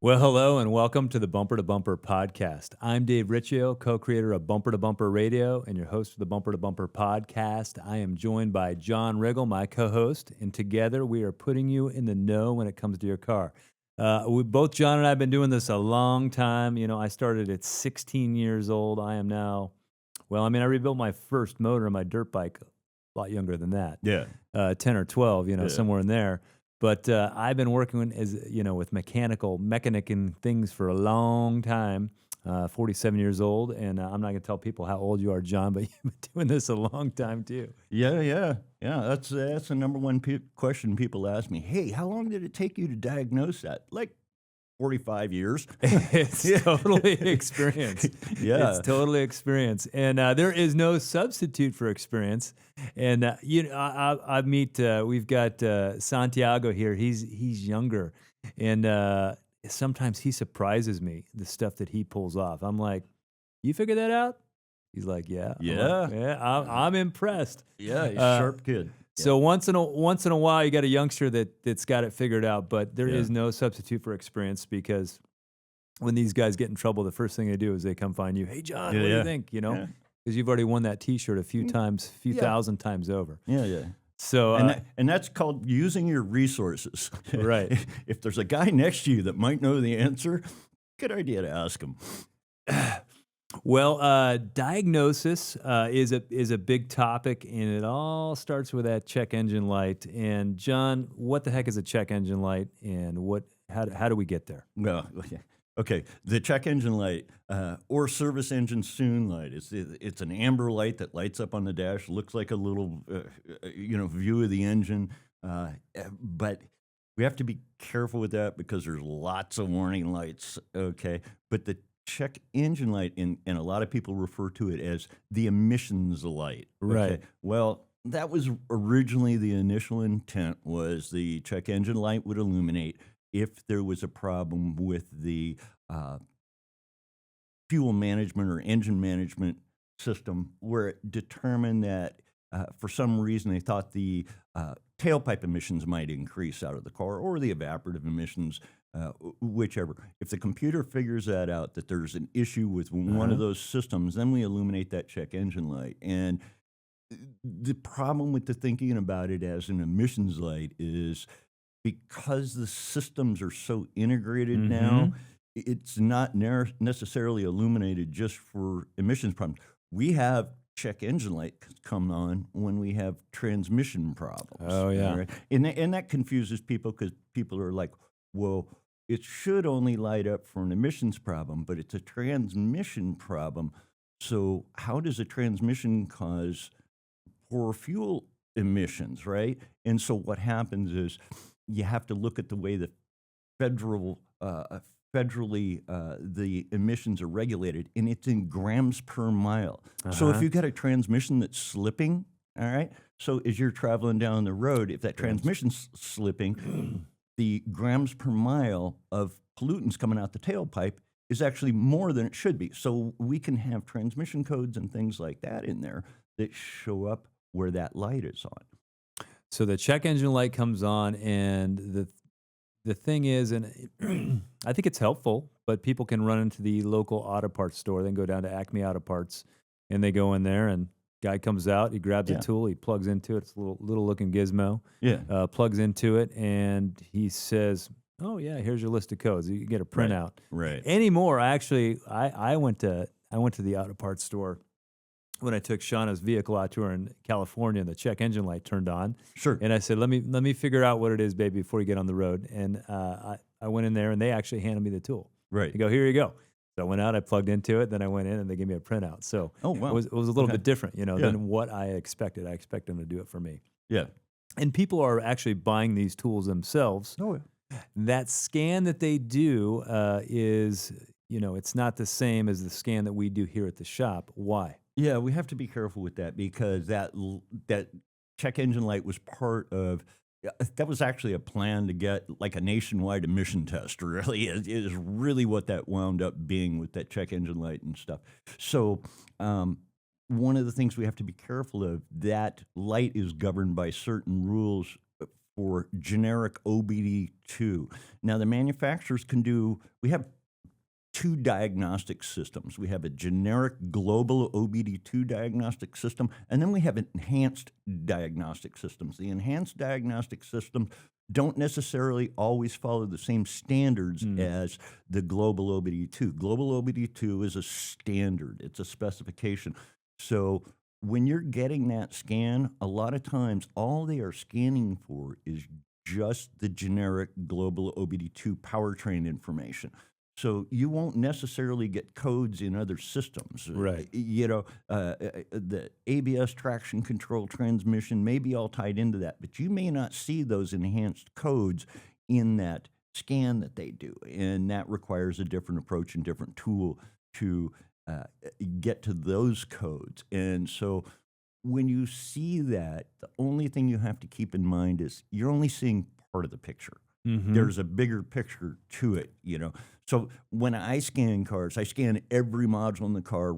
Well, hello and welcome to the Bumper to Bumper podcast. I'm Dave Riccio, co-creator of Bumper to Bumper Radio and your host of the Bumper to Bumper podcast. I am joined by John Riggle, my co-host, and together we are putting you in the know when it comes to your car. Both John and I have been doing this a long time. You know, I started at 16 years old. I am now, I rebuilt my first motor on my dirt bike a lot younger than that. Yeah. 10 or 12, Yeah. somewhere in there. But I've been working with mechanic and things for a long time. 47 years old, and I'm not going to tell people how old you are, John, but you've been doing this a long time too. Yeah. That's the number one question people ask me. Hey, how long did it take you to diagnose that? Like 45 years. It's totally experience. Yeah. It's totally experience. And there is no substitute for experience. And, we've got Santiago here. He's younger. And sometimes he surprises me, the stuff that he pulls off. I'm like, you figured that out? He's like, yeah. Yeah. I'm impressed. Yeah, he's a sharp kid. So once in a while, you got a youngster that's got it figured out, but there is no substitute for experience, because when these guys get in trouble, the first thing they do is they come find you. Hey, John, what do you think? Because you've already won that T-shirt a few thousand times over. Yeah. So and that's called using your resources. Right. If there's a guy next to you that might know the answer, good idea to ask him. Well, diagnosis is a big topic, and it all starts with that check engine light. And John, what the heck is a check engine light, and how do we get there? Well, okay. The check engine light or service engine soon light. It's an amber light that lights up on the dash. Looks like a little view of the engine, but we have to be careful with that because there's lots of warning lights. Okay, but the check engine light, and a lot of people refer to it as the emissions light. Okay? Right. Well, that was originally the initial intent, was the check engine light would illuminate if there was a problem with the fuel management or engine management system, where it determined that for some reason they thought the tailpipe emissions might increase out of the car, or the evaporative emissions, whichever. If the computer figures that out, that there's an issue with one of those systems, then we illuminate that check engine light. And the problem with the thinking about it as an emissions light is, because the systems are so integrated now, it's not necessarily illuminated just for emissions problems. We have check engine light come on when we have transmission problems. Oh, yeah. Right? And that confuses people, because people are like, well, it should only light up for an emissions problem, but it's a transmission problem. So how does a transmission cause poor fuel emissions, right? And so what happens is, you have to look at the way the federally the emissions are regulated, and it's in grams per mile. So if you've got a transmission that's slipping, all right, so as you're traveling down the road, if that transmission's slipping, the grams per mile of pollutants coming out the tailpipe is actually more than it should be. So we can have transmission codes and things like that in there that show up where that light is on. So the check engine light comes on, and the thing is, and I think it's helpful, but people can run into the local auto parts store. They can go down to Acme Auto Parts, and they go in there, and guy comes out, he grabs a tool, he plugs into it. It's a little looking gizmo. Yeah. Plugs into it, and he says, "Oh yeah, here's your list of codes. You can get a printout." Right. Anymore, actually, I went to the auto parts store when I took Shauna's vehicle out to her in California, and the check engine light turned on. Sure. And I said, let me figure out what it is, baby, before you get on the road. And I went in there, and they actually handed me the tool. Right. They go, here you go. So I went out, I plugged into it, then I went in, and they gave me a printout. So Oh, wow. it was a little bit different, Yeah. than what I expected. I expected them to do it for me. Yeah. And people are actually buying these tools themselves. Oh, yeah. That scan that they do is, it's not the same as the scan that we do here at the shop. Why? Yeah, we have to be careful with that, because that check engine light was part of, that was actually a plan to get like a nationwide emission test, really, is really what that wound up being with that check engine light and stuff. So one of the things we have to be careful of, that light is governed by certain rules for generic OBD2. Now, the manufacturers can do, we have two diagnostic systems. We have a generic global OBD2 diagnostic system, and then we have enhanced diagnostic systems. The enhanced diagnostic systems don't necessarily always follow the same standards as the global OBD2. Global OBD2 is a standard, it's a specification. So when you're getting that scan, a lot of times all they are scanning for is just the generic global OBD2 powertrain information. So you won't necessarily get codes in other systems. Right. The ABS traction control transmission may be all tied into that, but you may not see those enhanced codes in that scan that they do. And that requires a different approach and different tool to get to those codes. And so when you see that, the only thing you have to keep in mind is you're only seeing part of the picture. There's a bigger picture to it, So when I scan cars, I scan every module in the car,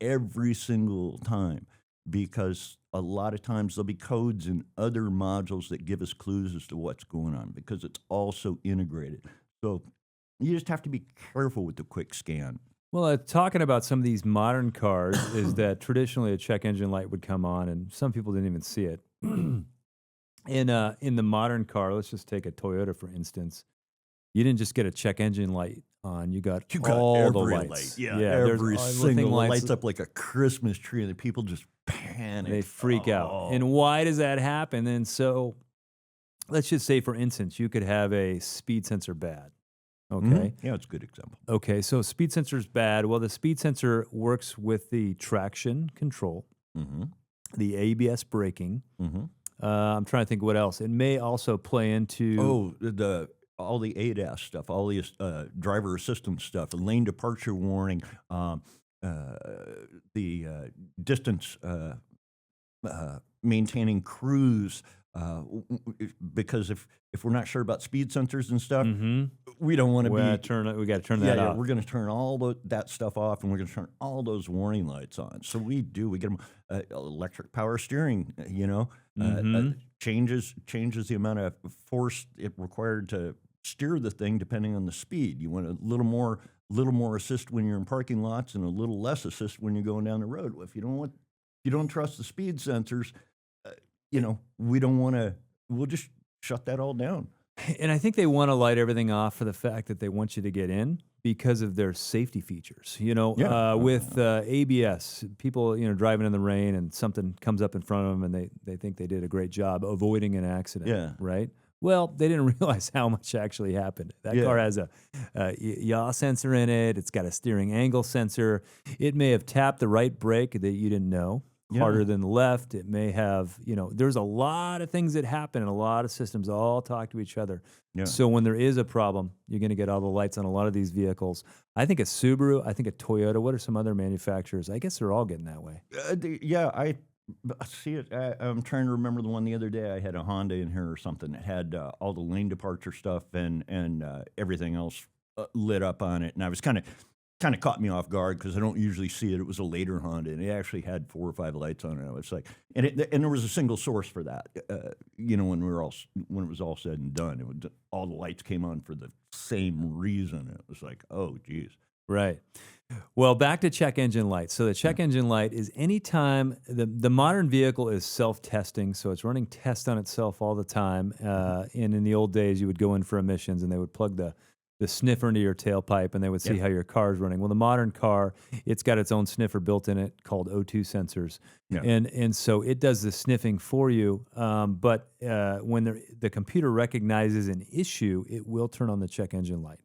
every single time, because a lot of times there'll be codes in other modules that give us clues as to what's going on, because it's all so integrated. So you just have to be careful with the quick scan. Well, talking about some of these modern cars is that traditionally a check engine light would come on, and some people didn't even see it. In the modern car, let's just take a Toyota for instance. You didn't just get a check engine light on; you got all the lights. Yeah, every single lights up like a Christmas tree, and the people just panic. They freak out. And why does that happen? And so, let's just say, for instance, you could have a speed sensor bad. Okay. Yeah, it's a good example. Okay, so speed sensor's bad. Well, the speed sensor works with the traction control, the ABS braking. I'm trying to think what else. It may also play into all the ADAS stuff, all the driver assistance stuff, the lane departure warning, the distance maintaining cruise. Because if we're not sure about speed sensors and stuff, we don't want to we got to turn that off. We're going to turn all that stuff off, and we're going to turn all those warning lights on. So we get them electric power steering. Changes the amount of force it required to steer the thing depending on the speed. You want a little more assist when you're in parking lots, and a little less assist when you're going down the road. If you don't trust the speed sensors, we don't want to. We'll just shut that all down. And I think they want to light everything off for the fact that they want you to get in because of their safety features. With ABS, people driving in the rain and something comes up in front of them, and they think they did a great job avoiding an accident. Yeah. Right. Well, they didn't realize how much actually happened. That car has a yaw sensor in it. It's got a steering angle sensor. It may have tapped the right brake that you didn't know. Harder than the left. It may have, there's a lot of things that happen, and a lot of systems all talk to each other. Yeah. So when there is a problem, you're going to get all the lights on a lot of these vehicles. I think a Subaru, I think a Toyota. What are some other manufacturers? I guess they're all getting that way. I see it. I'm trying to remember the one the other day. I had a Honda in here or something that had all the lane departure stuff and everything else lit up on it, and I was kind of caught me off guard because I don't usually see it. It was a later Honda, and it actually had 4 or 5 lights on it. I was like, and there was a single source for that. When it was all said and done, all the lights came on for the same reason. It was like, oh, geez. Right. Well, back to check engine light. So the check engine light is anytime the modern vehicle is self-testing, so it's running tests on itself all the time. And in the old days, you would go in for emissions, and they would plug the sniffer into your tailpipe, and they would see how your car is running. Well, the modern car, it's got its own sniffer built in it called O2 sensors. Yeah. And so it does the sniffing for you. But when the computer recognizes an issue, it will turn on the check engine light.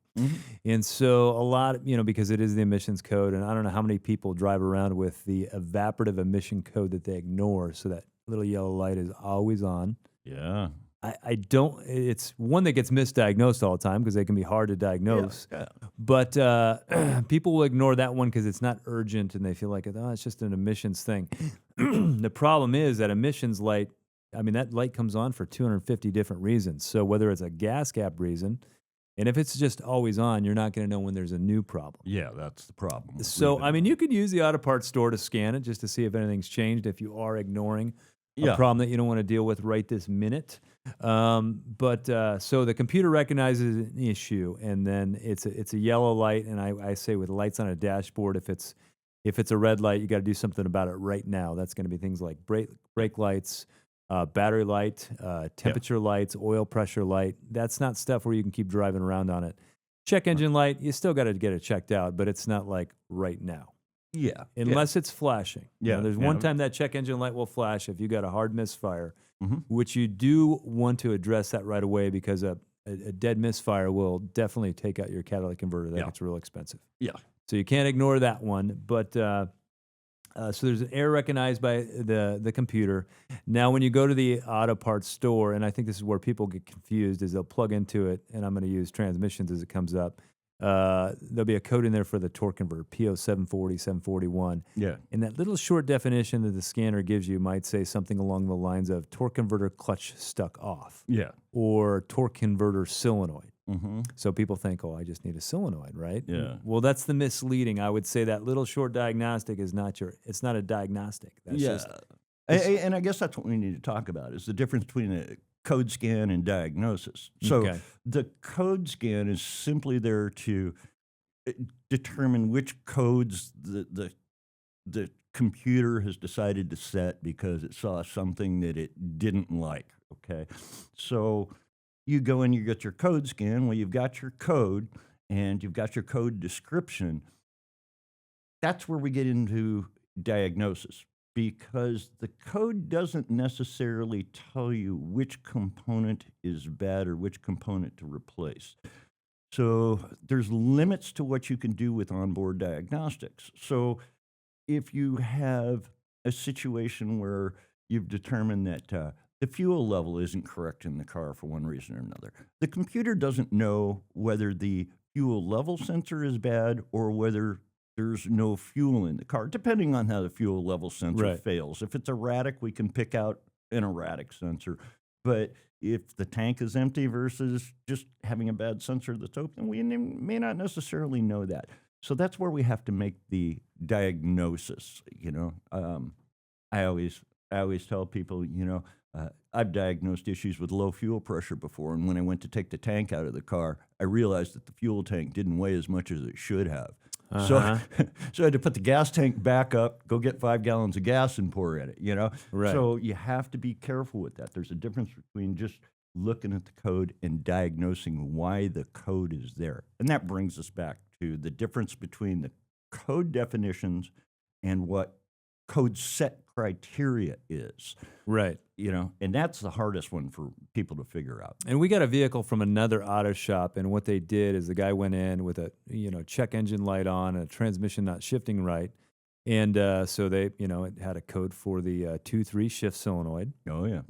And so a lot, because it is the emissions code, and I don't know how many people drive around with the evaporative emission code that they ignore, so that little yellow light is always on. Yeah. I don't, it's one that gets misdiagnosed all the time because they can be hard to diagnose. Yeah. But people will ignore that one because it's not urgent, and they feel like, it's just an emissions thing. The problem is that emissions light, that light comes on for 250 different reasons. So whether it's a gas gap reason, and if it's just always on, you're not going to know when there's a new problem. Yeah, that's the problem. So, you could use the auto parts store to scan it just to see if anything's changed if you are ignoring a problem that you don't want to deal with right this minute. So the computer recognizes an issue, and then it's a yellow light. And I say with lights on a dashboard, if it's a red light, you got to do something about it right now. That's going to be things like brake lights, battery light, temperature lights, oil pressure light. That's not stuff where you can keep driving around on it. Check engine light, you still got to get it checked out, but it's not like right now. Yeah. Unless it's flashing. Yeah. There's one time that check engine light will flash if you got a hard misfire, Mm-hmm. which you do want to address that right away, because a dead misfire will definitely take out your catalytic converter. That gets real expensive. Yeah. So you can't ignore that one. But so there's an error recognized by the computer. Now, when you go to the auto parts store, and I think this is where people get confused, is they'll plug into it, and I'm going to use transmissions as it comes up. There'll be a code in there for the torque converter, PO 740, 741. Yeah. And that little short definition that the scanner gives you might say something along the lines of torque converter clutch stuck off. Yeah. Or torque converter solenoid. Mm-hmm. So people think, oh, I just need a solenoid, right? Yeah. Well, that's the misleading. I would say that little short diagnostic is it's not a diagnostic. That's just, and I guess that's what we need to talk about, is the difference between a code scan and diagnosis. So the code scan is simply there to determine which codes the computer has decided to set because it saw something that it didn't like, okay? So you go and you get your code scan. Well, you've got your code and you've got your code description. That's where we get into diagnosis, because the code doesn't necessarily tell you which component is bad or which component to replace. So there's limits to what you can do with onboard diagnostics. So if you have a situation where you've determined that the fuel level isn't correct in the car for one reason or another, the computer doesn't know whether the fuel level sensor is bad or whether there's no fuel in the car, depending on how the fuel level sensor fails. If it's erratic, we can pick out an erratic sensor. But if the tank is empty versus just having a bad sensor that's open, we may not necessarily know that. So that's where we have to make the diagnosis. I always tell people, I've diagnosed issues with low fuel pressure before, and when I went to take the tank out of the car, I realized that the fuel tank didn't weigh as much as it should have. So I had to put the gas tank back up, go get 5 gallons of gas and pour in it, So you have to be careful with that. There's a difference between just looking at the code and diagnosing why the code is there. And that brings us back to the difference between the code definitions and what code set criteria is. Right. And that's the hardest one for people to figure out. And we got a vehicle from another auto shop, and what they did is the guy went in with a, check engine light on, a transmission not shifting right. And so they, it had a code for the 2-3 shift solenoid. Oh, yeah.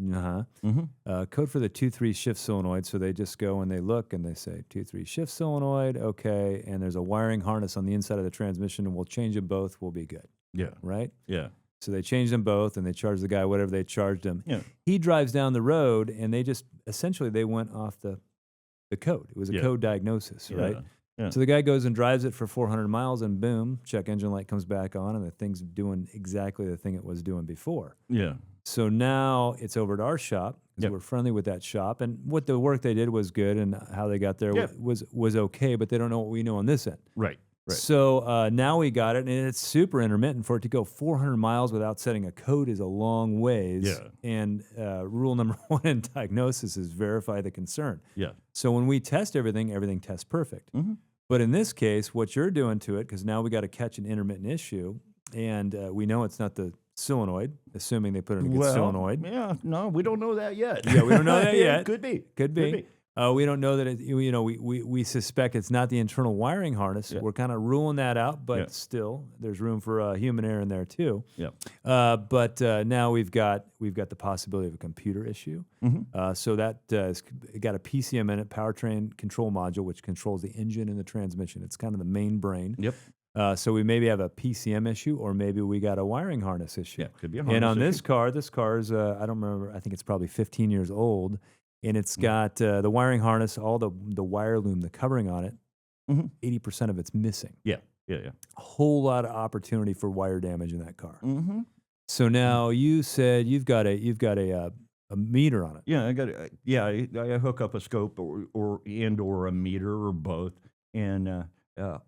Code for the 2-3 shift solenoid. So they just go and they look and they say 2-3 shift solenoid, okay. And there's a wiring harness on the inside of the transmission, and we'll change them both. We'll be good. Yeah. Right? Yeah. So they changed them both, and they charged the guy whatever they charged him. Yeah. He drives down the road, and they just essentially they went off the code. It was a code diagnosis, right? Yeah. So the guy goes and drives it for 400 miles, and boom, check engine light comes back on, and the thing's doing exactly the thing it was doing before. Yeah. So now it's over to our shop because we're friendly with that shop, and what the work they did was good, and how they got there was okay, but they don't know what we know on this end. Right. So now we got it, and it's super intermittent. For it to go 400 miles without setting a code is a long ways. Yeah. And rule number 1 in diagnosis is verify the concern. Yeah. So when we test everything tests perfect. Mm-hmm. But in this case, what you're doing to it, because now we got to catch an intermittent issue, and we know it's not the solenoid, assuming they put in a good solenoid. Yeah, no, we don't know that yet. Yeah, we don't know that yet. Could be. We don't know that it, we suspect it's not the internal wiring harness. Yeah. We're kind of ruling that out, but still, there's room for human error in there too. Yeah. But now we've got the possibility of a computer issue. Mm-hmm. So that got a PCM in it, powertrain control module, which controls the engine and the transmission. It's kind of the main brain. Yep. So we maybe have a PCM issue, or maybe we got a wiring harness issue. Yeah, could be a harness And on issue. this car is I don't remember. I think it's probably 15 years old. And it's got the wiring harness, all the wire loom, the covering on it. 80% of it's missing. Yeah. A whole lot of opportunity for wire damage in that car. Mm-hmm. So now you said you've got a a meter on it. Yeah, I hook up a scope or a meter or both, and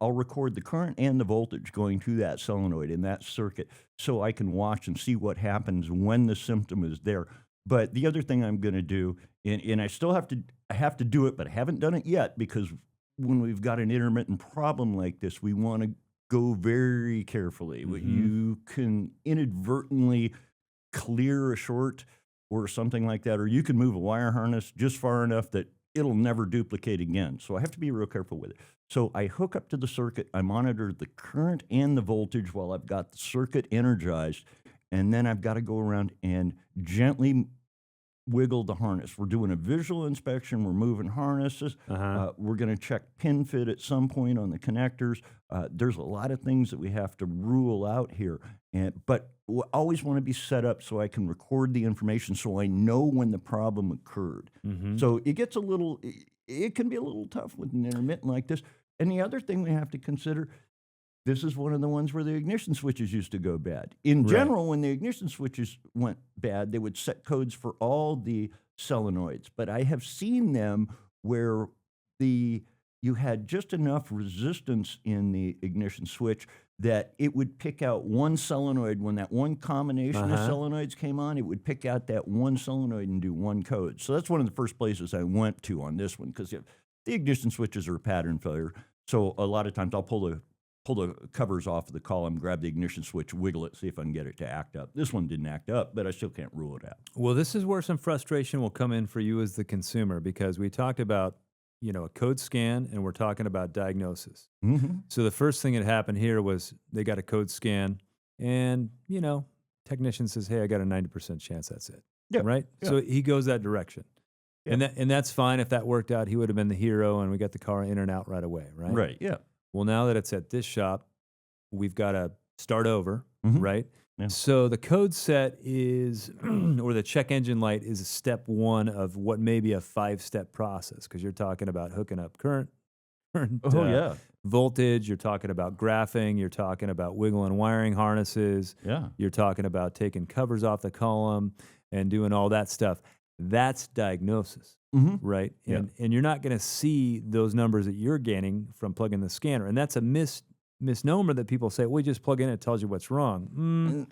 I'll record the current and the voltage going to that solenoid in that circuit, so I can watch and see what happens when the symptom is there. But the other thing I'm going to do, and I have to do it, but I haven't done it yet because when we've got an intermittent problem like this, we want to go very carefully. You can inadvertently clear a short or something like that, or you can move a wire harness just far enough that it'll never duplicate again. So I have to be real careful with it. So I hook up to the circuit, I monitor the current and the voltage while I've got the circuit energized, and then I've got to go around and gently wiggle the harness. We're doing a visual inspection. We're moving harnesses. We're going to check pin fit at some point on the connectors. There's a lot of things that we have to rule out here, but we always want to be set up so I can record the information so I know when the problem occurred. So it gets it can be a little tough with an intermittent like this. And the other thing we have to consider, this is one of the ones where the ignition switches used to go bad. In general, when the ignition switches went bad, they would set codes for all the solenoids. But I have seen them where you had just enough resistance in the ignition switch that it would pick out one solenoid. When that one combination of solenoids came on, it would pick out that one solenoid and do one code. So that's one of the first places I went to on this one, because the ignition switches are a pattern failure. So a lot of times I'll pull the covers off of the column, grab the ignition switch, wiggle it, see if I can get it to act up. This one didn't act up, but I still can't rule it out. Well, this is where some frustration will come in for you as the consumer, because we talked about, a code scan, and we're talking about diagnosis. So the first thing that happened here was they got a code scan, and, technician says, hey, I got a 90% chance that's it. Yeah. Right? Yeah. So he goes that direction. Yeah. And that's fine. If that worked out, he would have been the hero, and we got the car in and out right away, right? Right, yeah. Well, now that it's at this shop, we've got to start over, right? Yeah. So the code set is, or the check engine light is step one of what may be a 5-step process, because you're talking about hooking up current voltage, you're talking about graphing, you're talking about wiggling wiring harnesses, you're talking about taking covers off the column and doing all that stuff. That's diagnosis, right? And you're not going to see those numbers that you're gaining from plugging the scanner. And that's a misnomer that people say, well, you just plug in, it tells you what's wrong.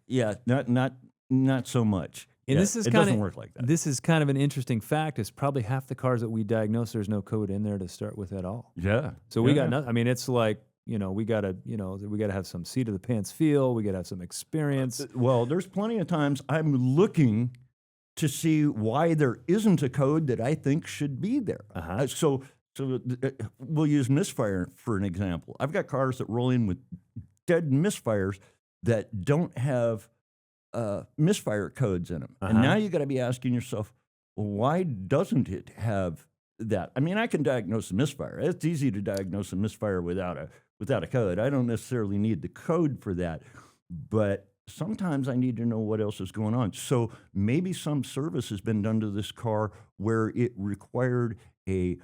Yeah, not so much. And this is doesn't work like that. This is kind of an interesting fact. Is probably half the cars that we diagnose, there's no code in there to start with at all. Yeah. So we got nothing. I mean, it's like, we got to have some seat of the pants feel. We got to have some experience. Well, there's plenty of times I'm looking to see why there isn't a code that I think should be there. So we'll use misfire for an example. I've got cars that roll in with dead misfires that don't have misfire codes in them. And now you got to be asking yourself, well, why doesn't it have that? I mean, I can diagnose a misfire. It's easy to diagnose a misfire without a code. I don't necessarily need the code for that, but sometimes I need to know what else is going on. So maybe some service has been done to this car where it required a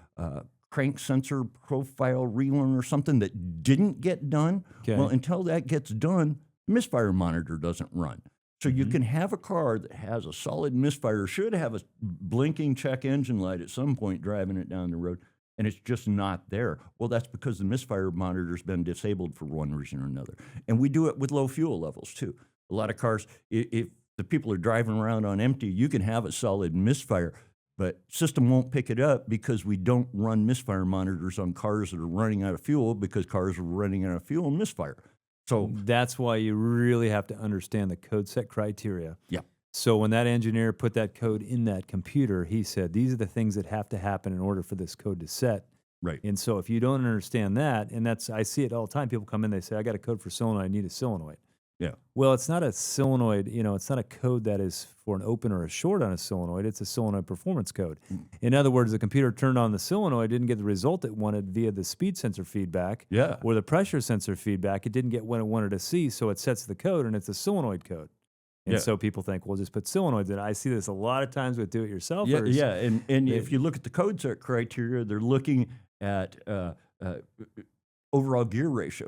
crank sensor profile relearn or something that didn't get done. Okay. Well, until that gets done, the misfire monitor doesn't run. So you can have a car that has a solid misfire, should have a blinking check engine light at some point driving it down the road, and it's just not there. Well, that's because the misfire monitor's been disabled for one reason or another. And we do it with low fuel levels, too. A lot of cars, if the people are driving around on empty, you can have a solid misfire, but system won't pick it up because we don't run misfire monitors on cars that are running out of fuel, because cars are running out of fuel and misfire. So that's why you really have to understand the code set criteria. Yeah. So when that engineer put that code in that computer, he said, these are the things that have to happen in order for this code to set. Right. And so if you don't understand that, and I see it all the time, people come in, they say, I got a code for solenoid, I need a solenoid. Yeah. Well, it's not a solenoid, it's not a code that is for an open or a short on a solenoid. It's a solenoid performance code. In other words, the computer turned on the solenoid, didn't get the result it wanted via the speed sensor feedback or the pressure sensor feedback. It didn't get what it wanted to see, so it sets the code, and it's a solenoid code. And so people think, well, just put solenoids in. I see this a lot of times with do-it-yourselfers. Yeah, and if you look at the code set criteria, they're looking at overall gear ratio.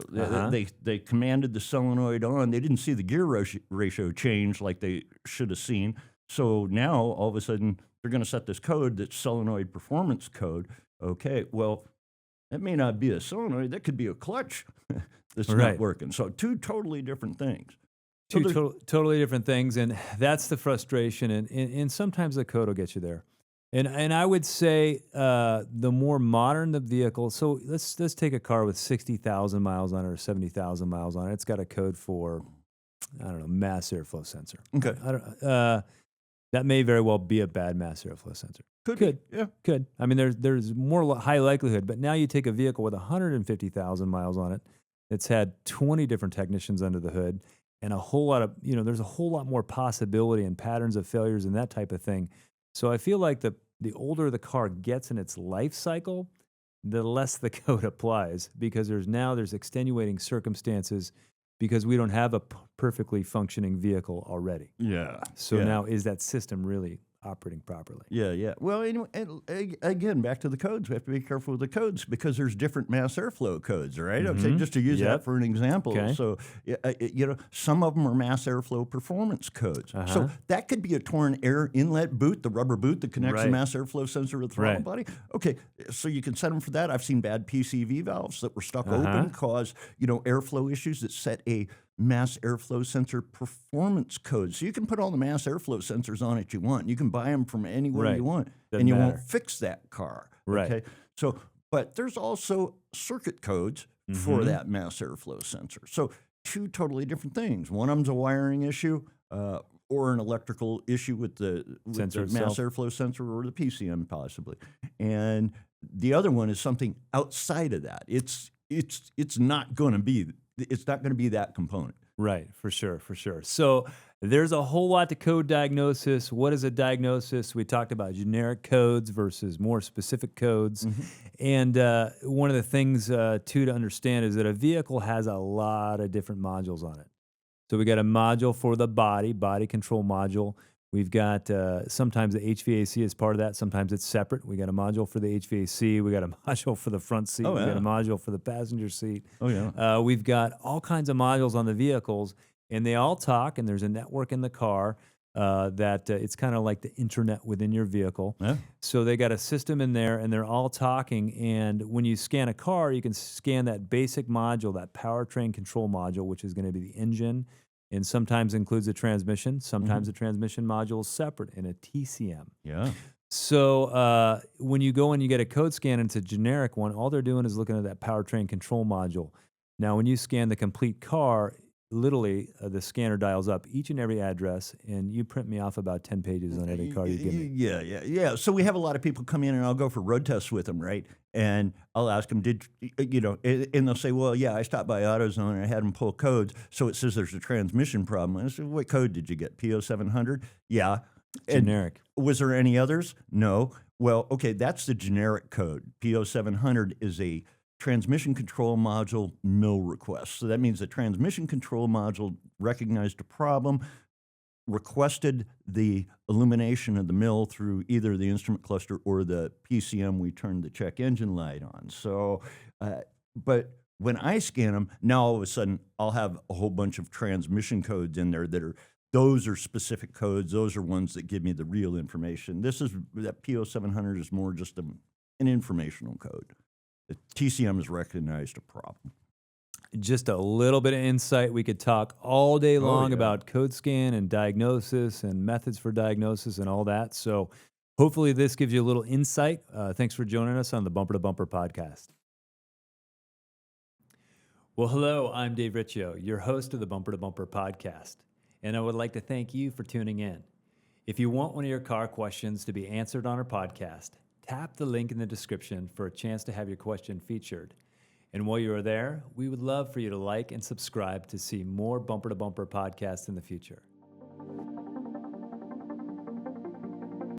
They commanded the solenoid on. They didn't see the gear ratio change like they should have seen. So now all of a sudden they're going to set this code that's solenoid performance code. Okay, well, that may not be a solenoid. That could be a clutch that's not Right. working. So two totally different things. So Two there's- totally different things, and that's the frustration. And sometimes the code will get you there. And I would say the more modern the vehicle. So let's take a car with 60,000 miles on it or 70,000 miles on it. It's got a code for, I don't know, mass airflow sensor. Okay. I don't. That may very well be a bad mass airflow sensor. Could Could. be, yeah. Could. I mean, there's more high likelihood. But now you take a vehicle with 150,000 miles on it that's had 20 different technicians under the hood and a whole lot of, there's a whole lot more possibility and patterns of failures and that type of thing. So I feel like the older the car gets in its life cycle, the less the code applies because there's extenuating circumstances because we don't have a perfectly functioning vehicle already. Yeah. So yeah. now is that system really operating properly? Yeah. Well, and again, back to the codes. We have to be careful with the codes because there's different mass airflow codes, right? Okay, just to use that for an example. Okay. So, some of them are mass airflow performance codes. So that could be a torn air inlet boot, the rubber boot that connects the mass airflow sensor to the throttle body. Okay, so you can set them for that. I've seen bad PCV valves that were stuck open cause, airflow issues that set a mass airflow sensor performance code. So you can put all the mass airflow sensors on it you want. You can buy them from anywhere you want, and you won't fix that car. Right. Okay. So, but there's also circuit codes for that mass airflow sensor. So two totally different things. One of them's a wiring issue or an electrical issue with the mass airflow sensor or the PCM possibly, and the other one is something outside of that. It's not going to be. It's not going to be that component. Right, for sure. So there's a whole lot to code diagnosis. What is a diagnosis? We talked about generic codes versus more specific codes. And one of the things, too, to understand is that a vehicle has a lot of different modules on it. So we got a module for the body control module. We've got sometimes the HVAC is part of that. Sometimes it's separate. We got a module for the HVAC. We got a module for the front seat. We got a module for the passenger seat. We've got all kinds of modules on the vehicles, and they all talk, and there's a network in the car that it's kind of like the internet within your vehicle. So they got a system in there, and they're all talking, and when you scan a car, you can scan that basic module, that powertrain control module, which is going to be the engine, and sometimes includes a transmission. Sometimes the transmission module is separate in a TCM. So when you go and you get a code scan and it's a generic one, all they're doing is looking at that powertrain control module. Now, when you scan the complete car, literally the scanner dials up each and every address, and you print me off about 10 pages on every car you give me. Yeah. So we have a lot of people come in, and I'll go for road tests with them, right? And I'll ask them, and they'll say, well, yeah, I stopped by AutoZone and I had them pull codes. So it says there's a transmission problem. And I said, what code did you get? PO700? Yeah. Generic. And was there any others? No. Well, okay, that's the generic code. PO700 is a transmission control module mill request. So that means the transmission control module recognized a problem, requested the illumination of the mill through either the instrument cluster or the PCM we turned the check engine light on. So, but when I scan them, now all of a sudden I'll have a whole bunch of transmission codes in there those are specific codes. Those are ones that give me the real information. That PO700 is more just an informational code. The TCM has recognized a problem. Just a little bit of insight. We could talk all day long about code scan and diagnosis and methods for diagnosis and all that. So hopefully this gives you a little insight. Thanks for joining us on the Bumper to Bumper podcast. Well, hello, I'm Dave Riccio, your host of the Bumper to Bumper podcast. And I would like to thank you for tuning in. If you want one of your car questions to be answered on our podcast, tap the link in the description for a chance to have your question featured. And while you are there, we would love for you to like and subscribe to see more Bumper to Bumper podcasts in the future.